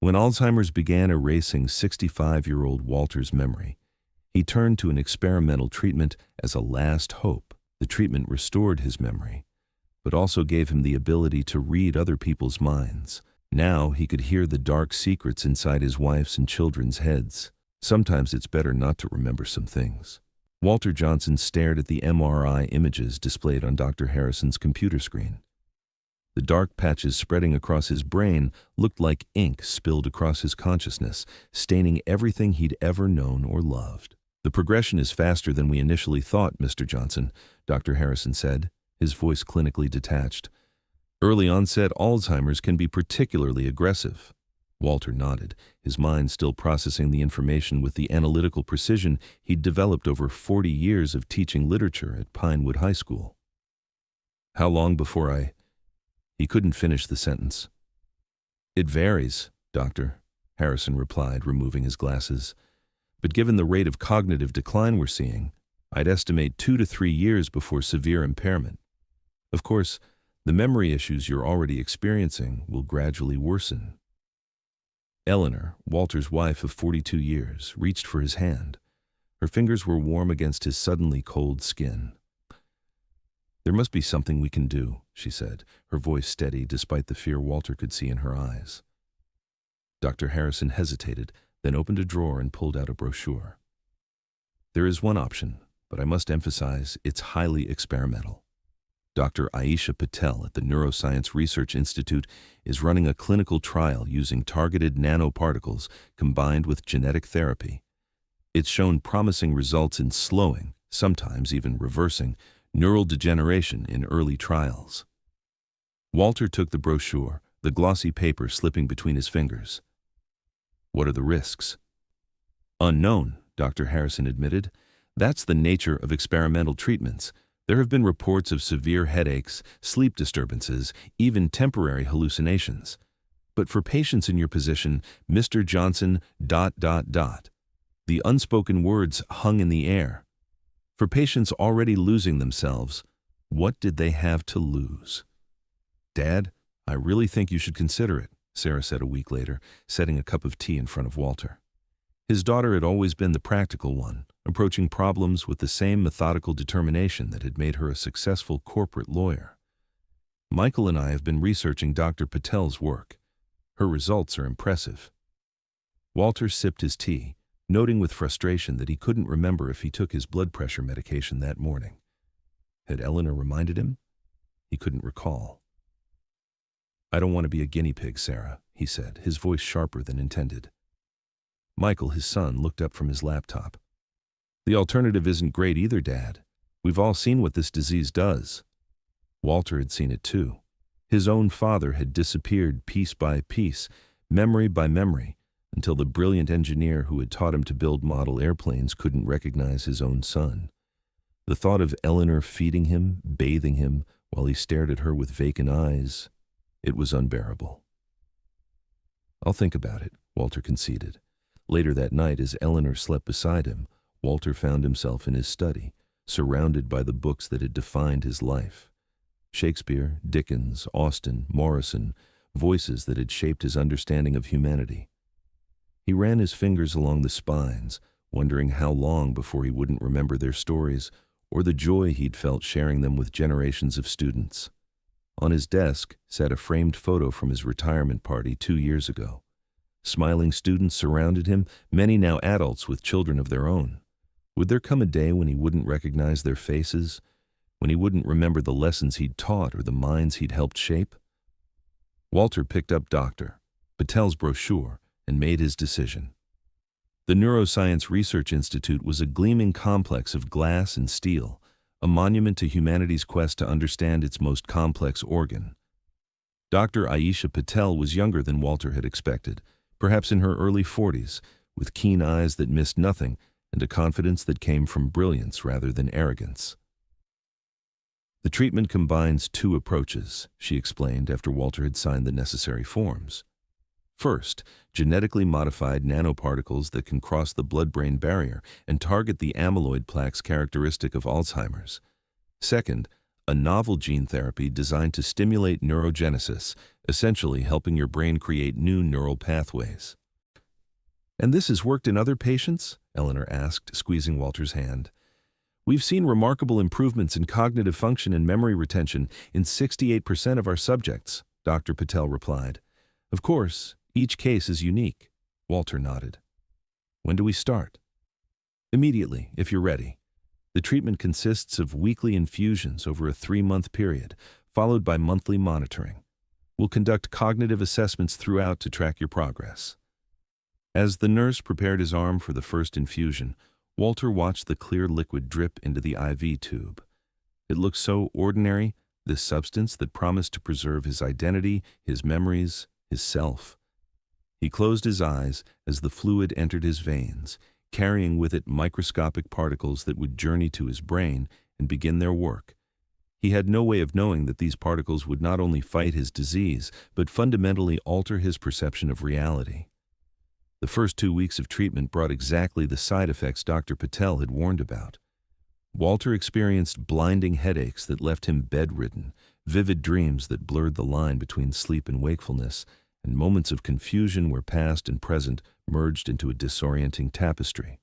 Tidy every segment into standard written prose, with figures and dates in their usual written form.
When Alzheimer's began erasing 65-year-old Walter's memory, he turned to an experimental treatment as a last hope. The treatment restored his memory, but also gave him the ability to read other people's minds. Now he could hear the dark secrets inside his wife's and children's heads. Sometimes it's better not to remember some things. Walter Johnson stared at the MRI images displayed on Dr. Harrison's computer screen. The dark patches spreading across his brain looked like ink spilled across his consciousness, staining everything he'd ever known or loved. "The progression is faster than we initially thought, Mr. Johnson," Dr. Harrison said, his voice clinically detached. "Early-onset Alzheimer's can be particularly aggressive." Walter nodded, his mind still processing the information with the analytical precision he'd developed over 40 years of teaching literature at Pinewood High School. "How long before He couldn't finish the sentence. "It varies, Doctor," Harrison replied, removing his glasses. "But given the rate of cognitive decline we're seeing, I'd estimate 2 to 3 years before severe impairment. Of course, the memory issues you're already experiencing will gradually worsen." Eleanor, Walter's wife of 42 years, reached for his hand. Her fingers were warm against his suddenly cold skin. "There must be something we can do," she said, her voice steady despite the fear Walter could see in her eyes. Dr. Harrison hesitated, then opened a drawer and pulled out a brochure. "There is one option, but I must emphasize it's highly experimental. Dr. Aisha Patel at the Neuroscience Research Institute is running a clinical trial using targeted nanoparticles combined with genetic therapy. It's shown promising results in slowing, sometimes even reversing, neural degeneration in early trials." Walter took the brochure, the glossy paper slipping between his fingers. "What are the risks?" "Unknown," Dr. Harrison admitted. "That's the nature of experimental treatments. There have been reports of severe headaches, sleep disturbances, even temporary hallucinations. But for patients in your position, Mr. Johnson, ... The unspoken words hung in the air. For patients already losing themselves, what did they have to lose? "Dad, I really think you should consider it," Sarah said a week later, setting a cup of tea in front of Walter. His daughter had always been the practical one, approaching problems with the same methodical determination that had made her a successful corporate lawyer. "Michael and I have been researching Dr. Patel's work. Her results are impressive." Walter sipped his tea, noting with frustration that he couldn't remember if he took his blood pressure medication that morning. Had Eleanor reminded him? He couldn't recall. "I don't want to be a guinea pig, Sarah," he said, his voice sharper than intended. Michael, his son, looked up from his laptop. "The alternative isn't great either, Dad. We've all seen what this disease does." Walter had seen it too. His own father had disappeared piece by piece, memory by memory, until the brilliant engineer who had taught him to build model airplanes couldn't recognize his own son. The thought of Eleanor feeding him, bathing him, while he stared at her with vacant eyes, it was unbearable. "I'll think about it," Walter conceded. Later that night, as Eleanor slept beside him, Walter found himself in his study, surrounded by the books that had defined his life. Shakespeare, Dickens, Austen, Morrison, voices that had shaped his understanding of humanity. He ran his fingers along the spines, wondering how long before he wouldn't remember their stories or the joy he'd felt sharing them with generations of students. On his desk sat a framed photo from his retirement party 2 years ago. Smiling students surrounded him, many now adults with children of their own. Would there come a day when he wouldn't recognize their faces, when he wouldn't remember the lessons he'd taught or the minds he'd helped shape? Walter picked up Dr. Patel's brochure and made his decision. The Neuroscience Research Institute was a gleaming complex of glass and steel, a monument to humanity's quest to understand its most complex organ. Dr. Aisha Patel was younger than Walter had expected, perhaps in her early 40s, with keen eyes that missed nothing and a confidence that came from brilliance rather than arrogance. "The treatment combines 2 approaches," she explained after Walter had signed the necessary forms. "First, genetically modified nanoparticles that can cross the blood-brain barrier and target the amyloid plaques characteristic of Alzheimer's. Second, a novel gene therapy designed to stimulate neurogenesis, essentially helping your brain create new neural pathways. "And this has worked in other patients?" Eleanor asked, squeezing Walter's hand. "We've seen remarkable improvements in cognitive function and memory retention in 68% of our subjects," Dr. Patel replied. "Of course, each case is unique." Walter nodded. "When do we start?" "Immediately, if you're ready. The treatment consists of weekly infusions over a 3-month period, followed by monthly monitoring. We'll conduct cognitive assessments throughout to track your progress." As the nurse prepared his arm for the first infusion, Walter watched the clear liquid drip into the IV tube. It looked so ordinary, this substance that promised to preserve his identity, his memories, his self. He closed his eyes as the fluid entered his veins, carrying with it microscopic particles that would journey to his brain and begin their work. He had no way of knowing that these particles would not only fight his disease, but fundamentally alter his perception of reality. The first 2 weeks of treatment brought exactly the side effects Dr. Patel had warned about. Walter experienced blinding headaches that left him bedridden, vivid dreams that blurred the line between sleep and wakefulness, and moments of confusion where past and present merged into a disorienting tapestry.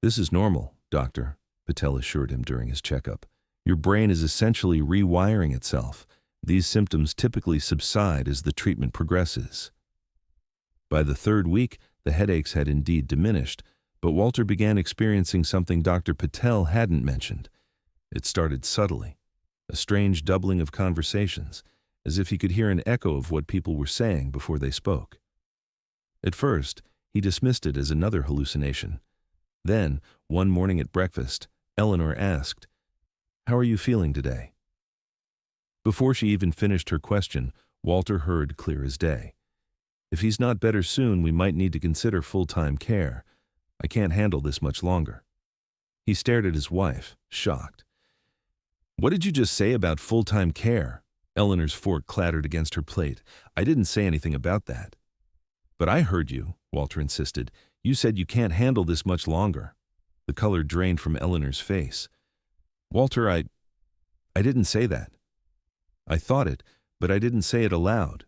"This is normal, Doctor," Patel assured him during his checkup. "Your brain is essentially rewiring itself. These symptoms typically subside as the treatment progresses." By the 3rd week, the headaches had indeed diminished, but Walter began experiencing something Dr. Patel hadn't mentioned. It started subtly, a strange doubling of conversations, as if he could hear an echo of what people were saying before they spoke. At first, he dismissed it as another hallucination. Then, one morning at breakfast, Eleanor asked, "How are you feeling today?" Before she even finished her question, Walter heard clear as day. "If he's not better soon, we might need to consider full-time care. I can't handle this much longer." He stared at his wife, shocked. "What did you just say about full-time care?" Eleanor's fork clattered against her plate. "I didn't say anything about that." "But I heard you," Walter insisted. "You said you can't handle this much longer." The color drained from Eleanor's face. "Walter, I didn't say that. I thought it, but I didn't say it aloud."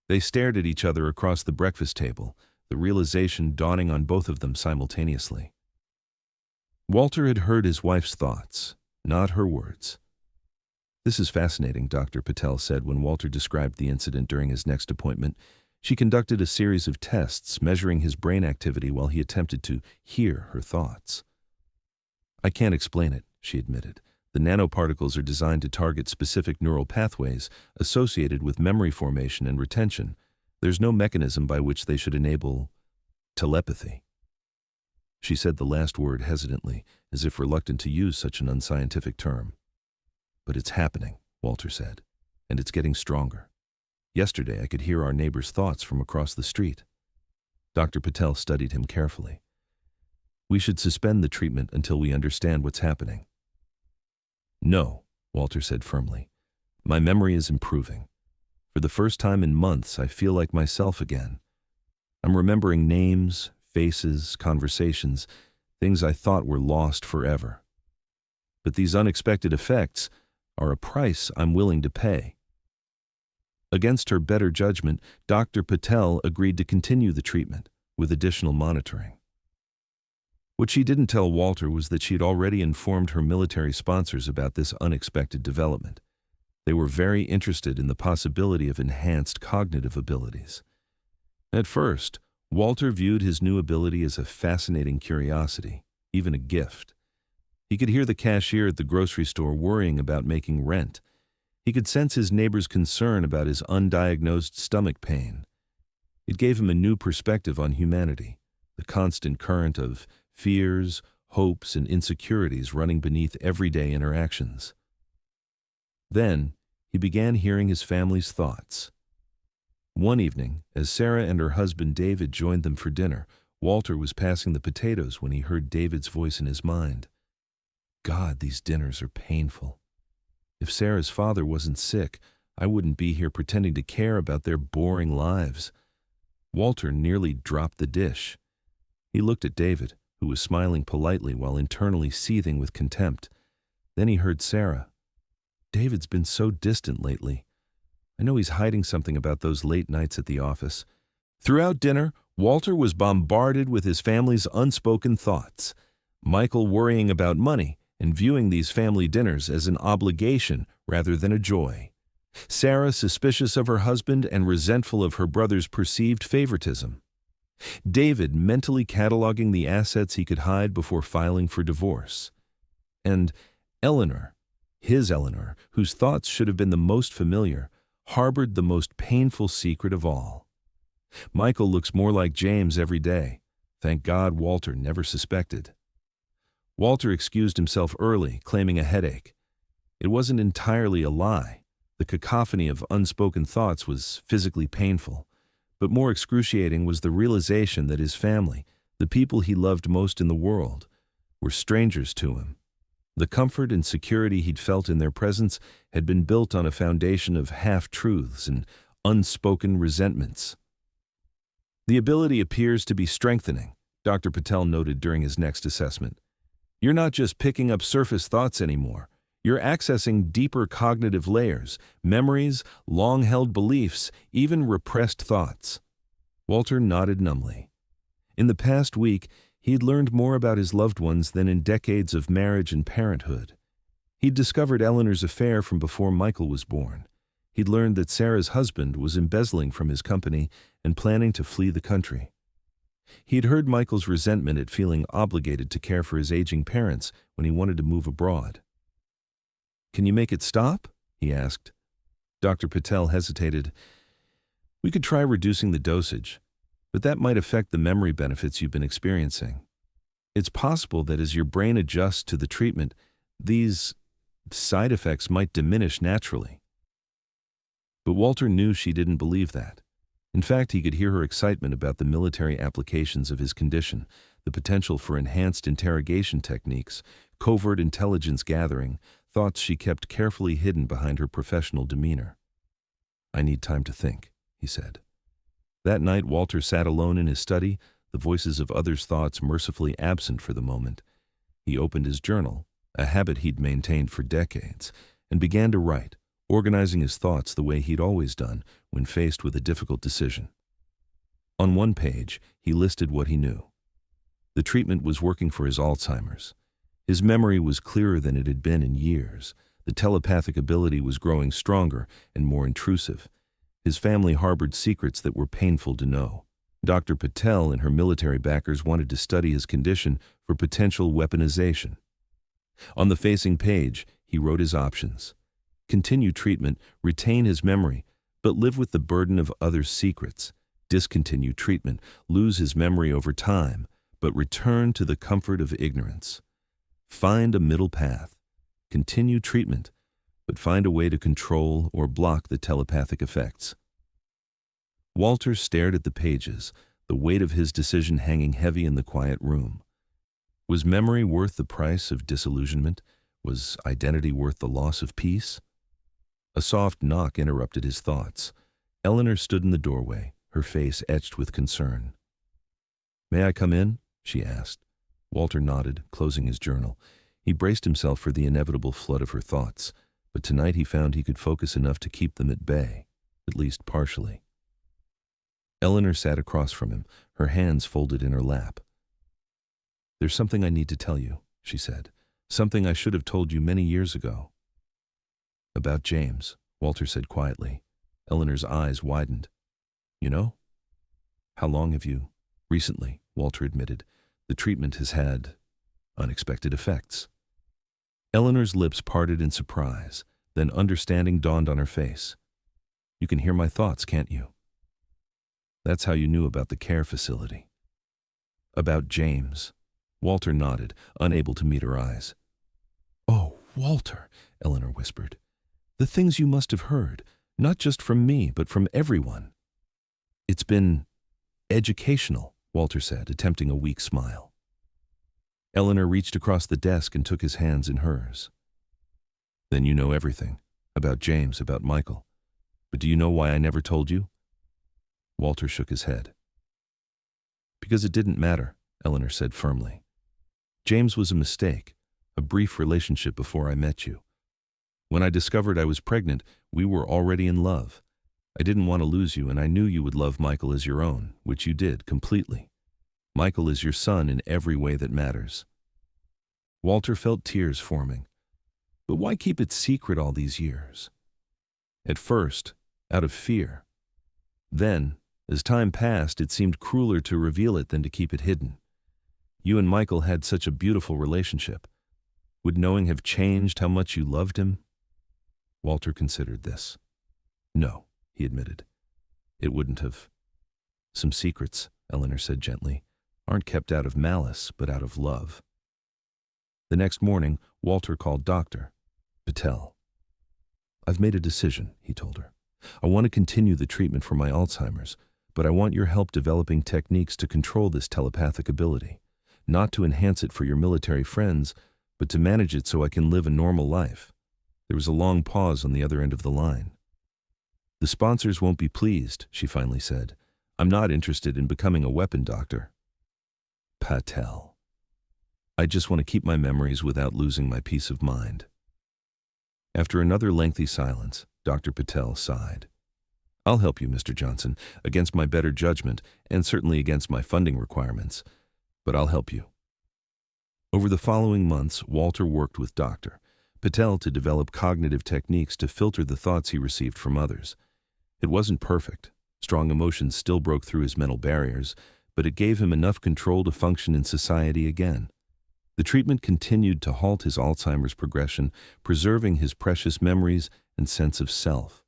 They stared at each other across the breakfast table, the realization dawning on both of them simultaneously. Walter had heard his wife's thoughts, not her words. "This is fascinating," Dr. Patel said when Walter described the incident during his next appointment. She conducted a series of tests measuring his brain activity while he attempted to hear her thoughts. "I can't explain it," she admitted. "The nanoparticles are designed to target specific neural pathways associated with memory formation and retention. There's no mechanism by which they should enable telepathy." She said the last word hesitantly, as if reluctant to use such an unscientific term. "But it's happening," Walter said, "and it's getting stronger. Yesterday I could hear our neighbor's thoughts from across the street." Dr. Patel studied him carefully. "We should suspend the treatment until we understand what's happening." "No," Walter said firmly. "My memory is improving. For the first time in months, I feel like myself again. I'm remembering names, faces, conversations, things I thought were lost forever. But these unexpected effects are a price I'm willing to pay." Against her better judgment, Dr. Patel agreed to continue the treatment, with additional monitoring. What she didn't tell Walter was that she had already informed her military sponsors about this unexpected development. They were very interested in the possibility of enhanced cognitive abilities. At first, Walter viewed his new ability as a fascinating curiosity, even a gift. He could hear the cashier at the grocery store worrying about making rent. He could sense his neighbor's concern about his undiagnosed stomach pain. It gave him a new perspective on humanity, the constant current of fears, hopes, and insecurities running beneath everyday interactions. Then, he began hearing his family's thoughts. One evening, as Sarah and her husband David joined them for dinner, Walter was passing the potatoes when he heard David's voice in his mind. "God, these dinners are painful. If Sarah's father wasn't sick, I wouldn't be here pretending to care about their boring lives." Walter nearly dropped the dish. He looked at David, who was smiling politely while internally seething with contempt. Then he heard Sarah. "David's been so distant lately. I know he's hiding something about those late nights at the office." Throughout dinner, Walter was bombarded with his family's unspoken thoughts. Michael worrying about money and viewing these family dinners as an obligation rather than a joy. Sarah suspicious of her husband and resentful of her brother's perceived favoritism. David mentally cataloging the assets he could hide before filing for divorce. And Eleanor, his Eleanor, whose thoughts should have been the most familiar, harbored the most painful secret of all. Michael looks more like James every day. Thank God Walter never suspected. Walter excused himself early, claiming a headache. It wasn't entirely a lie. The cacophony of unspoken thoughts was physically painful, but more excruciating was the realization that his family, the people he loved most in the world, were strangers to him. The comfort and security he'd felt in their presence had been built on a foundation of half-truths and unspoken resentments. "The ability appears to be strengthening," Dr. Patel noted during his next assessment. "You're not just picking up surface thoughts anymore. You're accessing deeper cognitive layers, memories, long-held beliefs, even repressed thoughts." Walter nodded numbly. In the past week, he'd learned more about his loved ones than in decades of marriage and parenthood. He'd discovered Eleanor's affair from before Michael was born. He'd learned that Sarah's husband was embezzling from his company and planning to flee the country. He'd heard Michael's resentment at feeling obligated to care for his aging parents when he wanted to move abroad. "Can you make it stop?" he asked. Dr. Patel hesitated. "We could try reducing the dosage, but that might affect the memory benefits you've been experiencing. It's possible that as your brain adjusts to the treatment, these side effects might diminish naturally." But Walter knew she didn't believe that. In fact, he could hear her excitement about the military applications of his condition, the potential for enhanced interrogation techniques, covert intelligence gathering, thoughts she kept carefully hidden behind her professional demeanor. "I need time to think," he said. That night, Walter sat alone in his study, the voices of others' thoughts mercifully absent for the moment. He opened his journal, a habit he'd maintained for decades, and began to write, organizing his thoughts the way he'd always done when faced with a difficult decision. On one page, he listed what he knew. The treatment was working for his Alzheimer's. His memory was clearer than it had been in years. The telepathic ability was growing stronger and more intrusive. His family harbored secrets that were painful to know. Dr. Patel and her military backers wanted to study his condition for potential weaponization. On the facing page, he wrote his options. Continue treatment, retain his memory, but live with the burden of others' secrets. Discontinue treatment, lose his memory over time, but return to the comfort of ignorance. Find a middle path. Continue treatment, but find a way to control or block the telepathic effects. Walter stared at the pages, the weight of his decision hanging heavy in the quiet room. Was memory worth the price of disillusionment? Was identity worth the loss of peace? A soft knock interrupted his thoughts. Eleanor stood in the doorway, her face etched with concern. "May I come in?" she asked. Walter nodded, closing his journal. He braced himself for the inevitable flood of her thoughts, but tonight he found he could focus enough to keep them at bay, at least partially. Eleanor sat across from him, her hands folded in her lap. "There's something I need to tell you," she said. "Something I should have told you many years ago." "About James," Walter said quietly. Eleanor's eyes widened. "You know?" "How long have you?" "Recently," Walter admitted. "The treatment has had unexpected effects." Eleanor's lips parted in surprise, then understanding dawned on her face. "You can hear my thoughts, can't you?" "That's how you knew about the care facility." "About James." Walter nodded, unable to meet her eyes. "Oh, Walter," Eleanor whispered. "The things you must have heard, not just from me, but from everyone." "It's been educational," Walter said, attempting a weak smile. Eleanor reached across the desk and took his hands in hers. "Then you know everything, about James, about Michael. But do you know why I never told you?" Walter shook his head. "Because it didn't matter," Eleanor said firmly. "James was a mistake, a brief relationship before I met you. When I discovered I was pregnant, we were already in love. I didn't want to lose you, and I knew you would love Michael as your own, which you did, completely. Michael is your son in every way that matters." Walter felt tears forming. But why keep it secret all these years? At first, out of fear. Then, as time passed, it seemed crueler to reveal it than to keep it hidden. You and Michael had such a beautiful relationship. Would knowing have changed how much you loved him? Walter considered this. "No," he admitted. "It wouldn't have." "Some secrets," Eleanor said gently, "aren't kept out of malice, but out of love." The next morning, Walter called Dr. Patel. "I've made a decision," he told her. "I want to continue the treatment for my Alzheimer's, but I want your help developing techniques to control this telepathic ability. Not to enhance it for your military friends, but to manage it so I can live a normal life." There was a long pause on the other end of the line. "The sponsors won't be pleased," she finally said. "I'm not interested in becoming a weapon doctor." Patel. "I just want to keep my memories without losing my peace of mind." After another lengthy silence, Dr. Patel sighed. "I'll help you, Mr. Johnson, against my better judgment and certainly against my funding requirements, but I'll help you." Over the following months, Walter worked with Dr. Patel to develop cognitive techniques to filter the thoughts he received from others. It wasn't perfect. Strong emotions still broke through his mental barriers, but it gave him enough control to function in society again. The treatment continued to halt his Alzheimer's progression, preserving his precious memories and sense of self.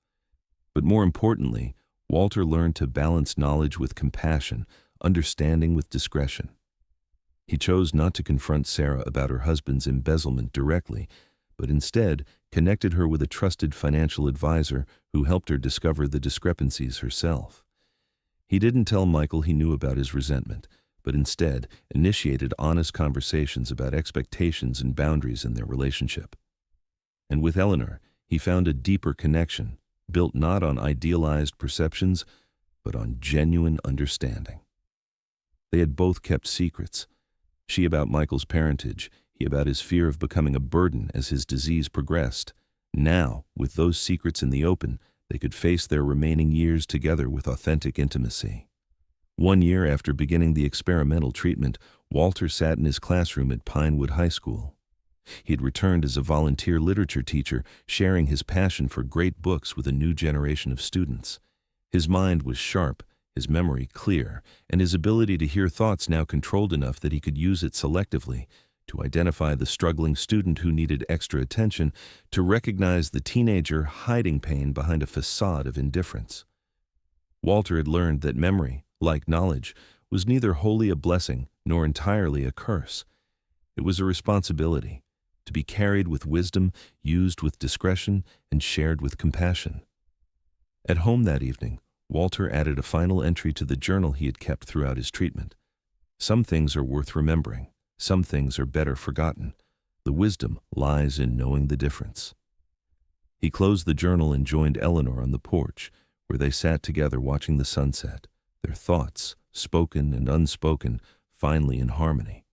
But more importantly, Walter learned to balance knowledge with compassion, understanding with discretion. He chose not to confront Sarah about her husband's embezzlement directly, but instead connected her with a trusted financial advisor who helped her discover the discrepancies herself. He didn't tell Michael he knew about his resentment, but instead initiated honest conversations about expectations and boundaries in their relationship. And with Eleanor, he found a deeper connection, built not on idealized perceptions, but on genuine understanding. They had both kept secrets. She about Michael's parentage, he about his fear of becoming a burden as his disease progressed. Now, with those secrets in the open, they could face their remaining years together with authentic intimacy. 1 year after beginning the experimental treatment, Walter sat in his classroom at Pinewood High School. He had returned as a volunteer literature teacher, sharing his passion for great books with a new generation of students. His mind was sharp, his memory clear, and his ability to hear thoughts now controlled enough that he could use it selectively, to identify the struggling student who needed extra attention, to recognize the teenager hiding pain behind a facade of indifference. Walter had learned that memory, like knowledge, was neither wholly a blessing nor entirely a curse. It was a responsibility, to be carried with wisdom, used with discretion, and shared with compassion. At home that evening, Walter added a final entry to the journal he had kept throughout his treatment. "Some things are worth remembering. Some things are better forgotten. The wisdom lies in knowing the difference." He closed the journal and joined Eleanor on the porch, where they sat together watching the sunset, their thoughts, spoken and unspoken, finally in harmony.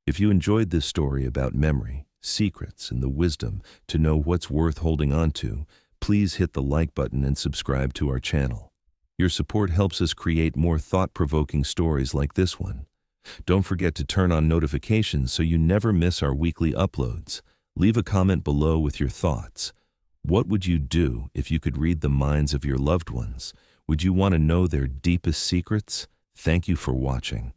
If you enjoyed this story about memory, secrets, and the wisdom to know what's worth holding on to, please hit the like button and subscribe to our channel. Your support helps us create more thought-provoking stories like this one. Don't forget to turn on notifications so you never miss our weekly uploads. Leave a comment below with your thoughts. What would you do if you could read the minds of your loved ones? Would you want to know their deepest secrets? Thank you for watching.